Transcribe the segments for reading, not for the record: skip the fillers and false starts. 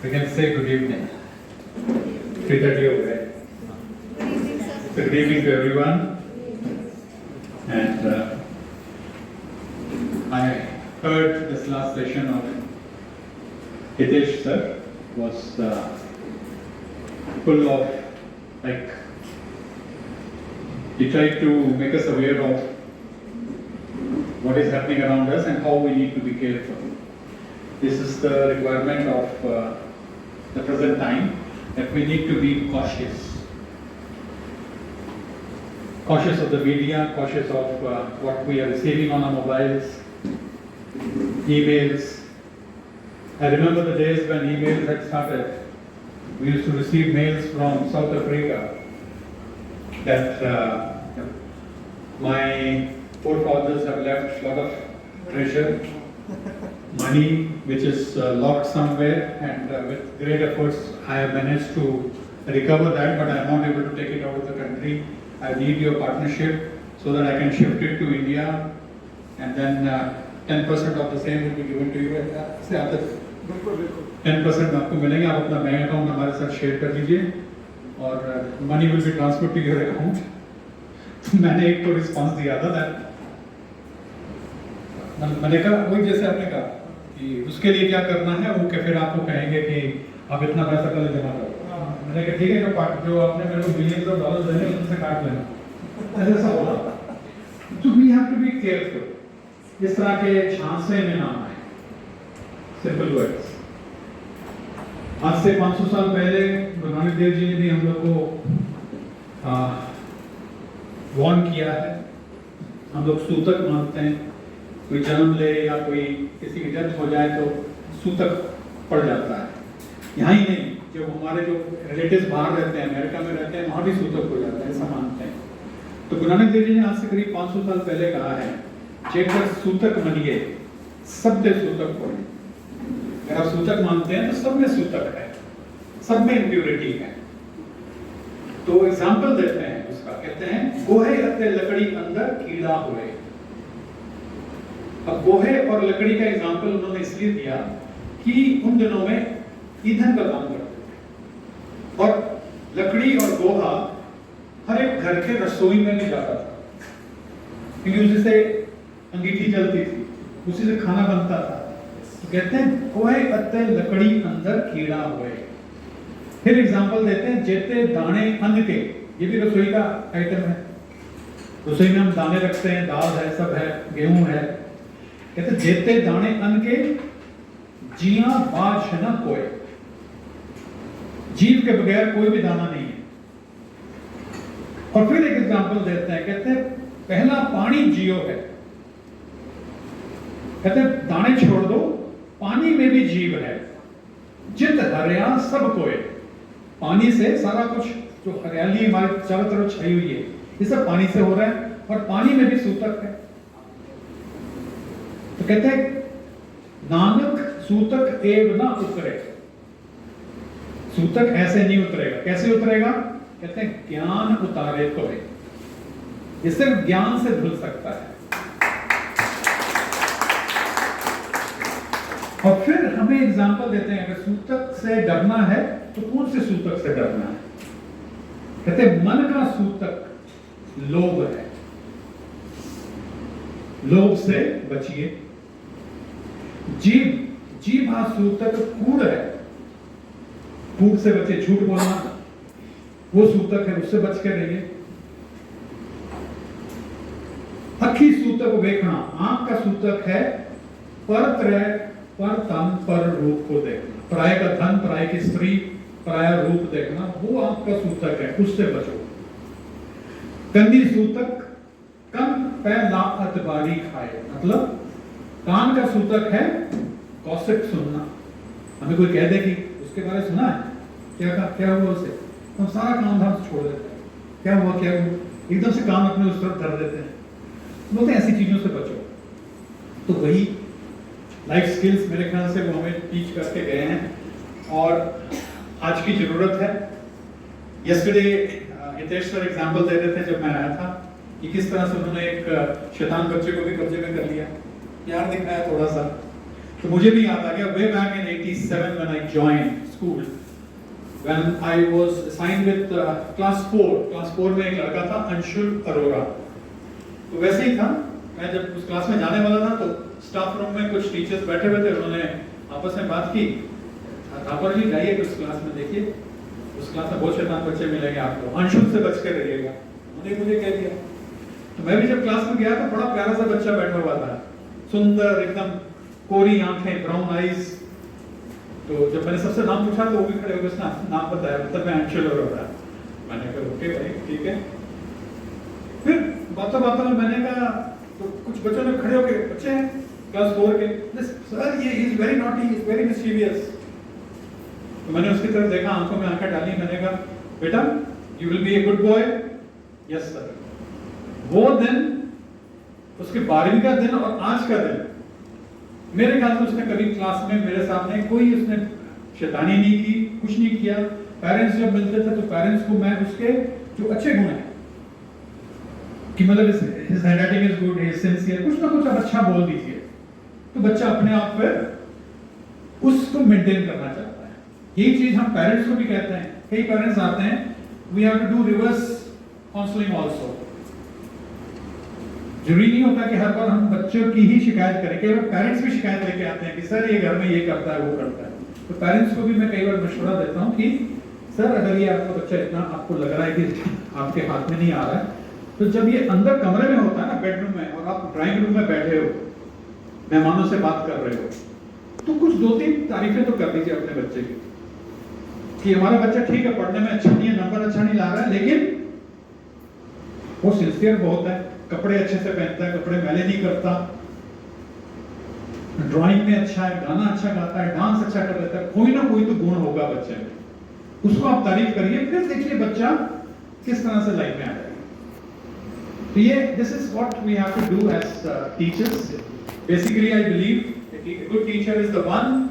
We can say good evening. 3:30 over there. So good evening to everyone. And I heard this last session of Hitesh sir was full of, like, he tried to make us aware of what is happening around us and how we need to be careful. This is the requirement of the present time, that we need to be cautious. Cautious of the media, cautious of what we are receiving on our mobiles, emails. I remember the days when emails had started. We used to receive mails from South Africa that my forefathers have left a lot of treasure, money which is locked somewhere, and with great efforts I have managed to recover that, but I am not able to take it out of the country. I need your partnership so that I can shift it to India, and then 10% of the same will be given to you. 10% आपको मिलेंगे, आप अपना bank account हमारे साथ share कर लीजिए और money will be transfer to your account. तो मैंने एक तो रिस्पॉन्स दिया था दैट, मैंने कहा वही जैसे आपने कहा कि उसके लिए क्या करना है, वो फिर आपको कहेंगे कि आप इतना पैसा पहले जमा करो। मैंने कहा ठीक है, जो आपने मेरे को बिलियंस ऑफ डॉलर्स देने उनसे काट लेना, ऐसा बोला। तो we have to be careful, इस तरह के झांसे में ना आए। Simple words. आज से 500 साल पहले गुरु नानक देव जी ने भी हम लोग को वार्न किया है। हम लोग सूतक मानते हैं, कोई जन्म ले या कोई किसी की डेथ हो जाए तो सूतक पड़ जाता है। यहाँ ही नहीं, जब हमारे जो रिलेटिव्स बाहर रहते हैं, अमेरिका में रहते हैं, वहाँ भी सूतक हो जाता है, ऐसा मानते हैं। तो गुरु नानक देव जी ने आज से करीब 500 साल पहले कहा है, जेकर सूतक मनिए सब दे सूतक पड़े। अगर आप सूतक मानते हैं तो सब में सूतक है, सब में इम्प्योरिटी है। तो एग्जाम्पल देते हैं उसका, कहते हैं गोहे अते लकड़ी अंदर कीड़ा हुए। अब गोहे और लकड़ी का एग्जाम्पल उन्होंने इसलिए दिया कि उन दिनों में ईंधन का काम करते थे और लकड़ी और गोहा हर एक घर के रसोई में भी जाता था, क्योंकि उसी से अंगीठी जलती थी, उसी से खाना बनता था। तो कहते हैं गोहे अते लकड़ी अंदर कीड़ा हुए। फिर एग्जाम्पल देते हैं जेते दाने अन्न के, ये भी रसोई का आइटम है। रसोई में हम दाने रखते हैं, दाल है, सब है, गेहूं है। कहते जेते दाने अन्न के जिया बाज न कोई, जीव के बगैर कोई भी दाना नहीं है। और फिर एक एग्जाम्पल देते हैं, कहते हैं पहला पानी जियो है। कहते हैं दाने छोड़ दो, पानी में भी जीव है। जित हरिया सब कोय, पानी से सारा कुछ जो हरियाली हमारे चारों तरफ छाई हुई है, ये सब पानी से हो रहा है, और पानी में भी सूतक है। तो कहते हैं नानक सूतक एव ना उतरे। सूतक ऐसे नहीं उतरेगा। कैसे उतरेगा? कहते हैं ज्ञान उतारे तो है। ये सिर्फ ज्ञान से धुल सकता है। और फिर हमें एग्जाम्पल देते हैं, अगर सूतक से डरना है तो कौन से सूतक से डरना है? कहते हैं मन का सूतक लोभ है, लोभ से बचिए। जीभा सूतक कूड़ है, कूड़ से बचे। झूठ बोलना वो सूतक है, उससे बच के रहिए। अखी सूतक देखना, आंख का सूतक है पर त्रय पर तन पर रूप को देखना। पराये का धन, पराये की स्त्री, पराया रूप देखना, वो आपका सूतक है, उससे बचो। कंदी सूतक कन पे ला अतबारी खाए, मतलब कान का सूतक है गॉसिप सुनना। हमें कोई कह दे कि उसके बारे में सुना है, क्या हुआ उसे, हम सारा काम धाम छोड़ देते हैं। क्या हुआ, एकदम से काम अपने उस तरफ कर देते हैं। बोलते हैं ऐसी चीजों से बचो। तो वही लाइफ स्किल्स मेरे ख्याल से वो हमें टीच करके गए हैं और आज की जरूरत है। यस्टरडे हितेश सर एग्जांपल दे रहे थे जब मैं आया था कि किस तरह से उन्होंने एक शैतान बच्चे को भी कब्जे में कर लिया, प्यार दिखाया थोड़ा सा, तो मुझे भी याद आ गया, way back in 87 when I joined school, when I was assigned with class 4 में एक लड़का था अंशुल अरोड़ा। तो वैसे ही था, मैं जब उस क्लास में जाने वाला था तो स्टाफ रूम में कुछ टीचर्स बैठे हुए थे, उन्होंने आपस में बात की, ठाकुर जी जाइए उस क्लास में, देखिए उस क्लास में बहुत शैतान बच्चे मिलेंगे आपको, अंशुल से बच कर रहिएगा। उन्होंने मुझे कह दिया। तो मैं भी जब क्लास में गया तो बड़ा प्यारा सा बच्चा बैठा हुआ था, सुंदर एकदम, कोरी आंखें, ब्राउन आईज। तो जब मैंने सबसे नाम पूछा तो वो भी खड़े होकर उसने नाम बताया, मतलब मैं अंशुल अरोड़ा। मैंने कहा ओके भाई ठीक है। फिर बातों बातों में मैंने कहा, तो कुछ बच्चों ने खड़े होकर, बच्चे हैं क्लास 4 के, सर ये is very naughty, is very mischievous. तो मैंने उसकी तरफ देखा, आंखों में आंखें डाली, मैंने कहा बेटा you will be a good boy. Yes sir. वो दिन, उसके 12वीं का दिन और आज का दिन, मेरे ख्याल से उसने कभी क्लास में मेरे सामने कोई उसने शैतानी नहीं की, कुछ नहीं किया। पेरेंट्स जब मिलते थे तो पेरेंट्स को मैं उसके जो अच्छे गुण हैं कि मतलब his handwriting is good, he is sincere, कुछ ना कुछ आप अच्छा बोल दीजिए तो बच्चा अपने आप पर उसको मेंटेन करना चाहता है। यही चीज हम पेरेंट्स को भी कहते हैं। कई पेरेंट्स आते हैं, we have to do reverse counseling also। जरूरी नहीं होता कि हर बार हम बच्चों की ही शिकायत करें, कई बार पेरेंट्स भी शिकायत लेके आते हैं कि सर ये घर में ये करता है, वो करता है। तो पेरेंट्स को भी मैं कई बार मशवरा देता हूँ कि सर अगर ये आपका बच्चा इतना आपको लग रहा है कि आपके हाथ में नहीं आ रहा है, तो जब ये अंदर कमरे में होता है ना, बेडरूम में, और आप ड्राइंग रूम में बैठे हो, मेहमानों से बात कर रहे हो, तो कुछ 2-3 तारीफें तो कर दीजिए अपने बच्चे की कि हमारा बच्चा ठीक है, पढ़ने में अच्छा नहीं है, नंबर अच्छा नहीं ला रहा है, लेकिन वो सिंसियर बहुत है, कपड़े अच्छे से पहनता है, कपड़े मैले नहीं करता, ड्राइंग में अच्छा है, गाना अच्छा गाता है, डांस अच्छा कर लेता है, कोई ना कोई तो गुण होगा बच्चे में। उसको आप तारीफ करिए, फिर देखिए बच्चा किस तरह से लाइफ में आ जाएगा। तो ये this is what we have to do as teachers. Basically I believe a good teacher is the one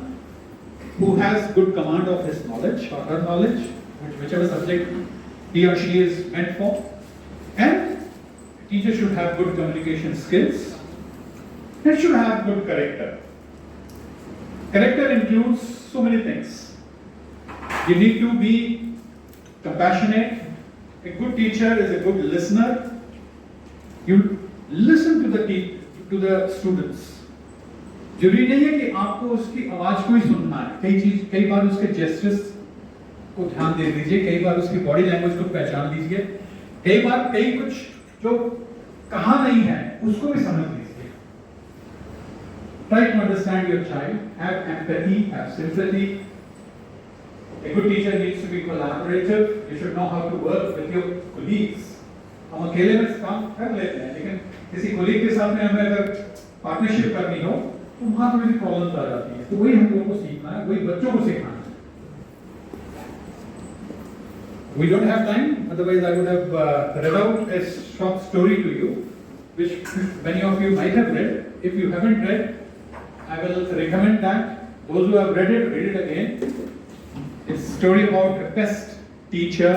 who has good command of his knowledge or her knowledge, whichever subject he or she is meant for, and teacher should have good communication skills and should have good character. Character includes so many things. You need to be compassionate. A good teacher is a good listener. You listen to the students. जरूरी नहीं है कि आपको उसकी आवाज को ही सुनना है, कई बार उसके जेस्चर्स को ध्यान दे दीजिए, कई बार उसकी बॉडी लैंग्वेज को पहचान लीजिए, कई कुछ जो कहा नहीं है उसको भी समझ लीजिए। Try to understand your child, have empathy, have sympathy. A good teacher needs to be collaborative. You should know how to work with your colleagues. हम अकेले में काम कर लेते हैं, लेकिन किसी कोलीग के साथ में हमें अगर पार्टनरशिप करनी हो तो वहां थोड़ी प्रॉब्लम्स आ जाती है। तो वही हम लोगों को सीखना है, वही बच्चों को सिखाना है। We don't have time, otherwise I would have read out a short story to you, which many of you might have read. If you haven't read, I will recommend that. Those who have read it again. It's a story about a pest teacher,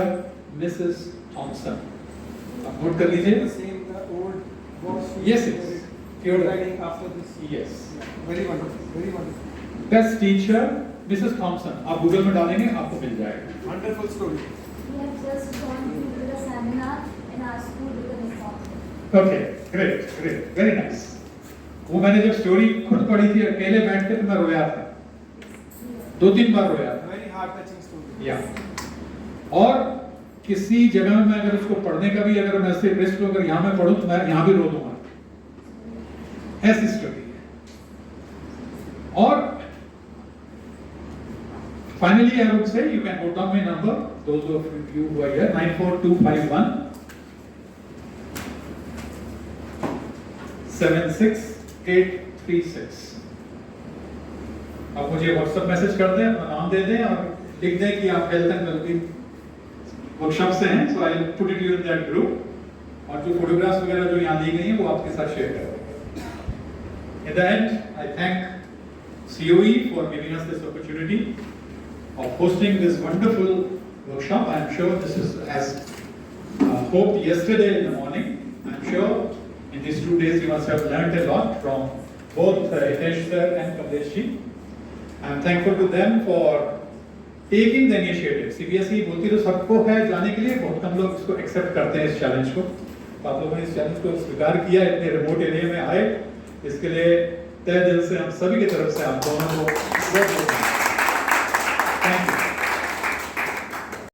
Mrs. Thompson. आप note कर लीजिए। Yes, yes. You're writing after this. Yes. Very wonderful. Very wonderful. Pest teacher, Mrs. Thompson. आप Google में डालेंगे आपको मिल जाएगा। Wonderful story. We have just gone to the seminar in our school with the Miss Thompson. Okay, great, very nice. वो मैंने जब story खुद पढ़ी थी अकेले बैठ के तो मैं रोया था, 2-3 बार रोया था। Very heart touching story. Yeah. और किसी जगह में मैं अगर उसको पढ़ने का भी अगर मैं ऐसे रिस्क लो, अगर यहाँ में पढ़ूं तो मैं यहाँ भी रो दूंगा, ऐसी स्टोरी है। और finally I would say you can note down my number, those of you who are here, 94251 76836। आप मुझे व्हाट्सएप मैसेज कर दें, अपना नाम दे दें और लिख दें कि आप हेल्थ एंड वेलबींग वर्कशॉप से हैं, so I'll put it in that group, और जो फोटोग्राफ्स वगैरह जो यहाँ दी गई हैं वो आपके साथ शेयर करेंगे। In the end, I thank COE for giving us this opportunity of hosting this wonderful workshop. I am sure this is as hoped yesterday in the morning. I am sure in these 2 days you must have learned a lot from both Hitesh sir and Kamlesh ji. I'm thankful to them for taking the initiative. CBSE बोलती तो सबको है जाने के लिए, बहुत कम लोग इसको एक्सेप्ट करते हैं इस चैलेंज को। तो आप लोगों ने इस चैलेंज को स्वीकार किया, इतने रिमोट एरिया में आए, इसके लिए तहे दिल से हम सभी की तरफ से आप दोनों को बहुत थैंक यू।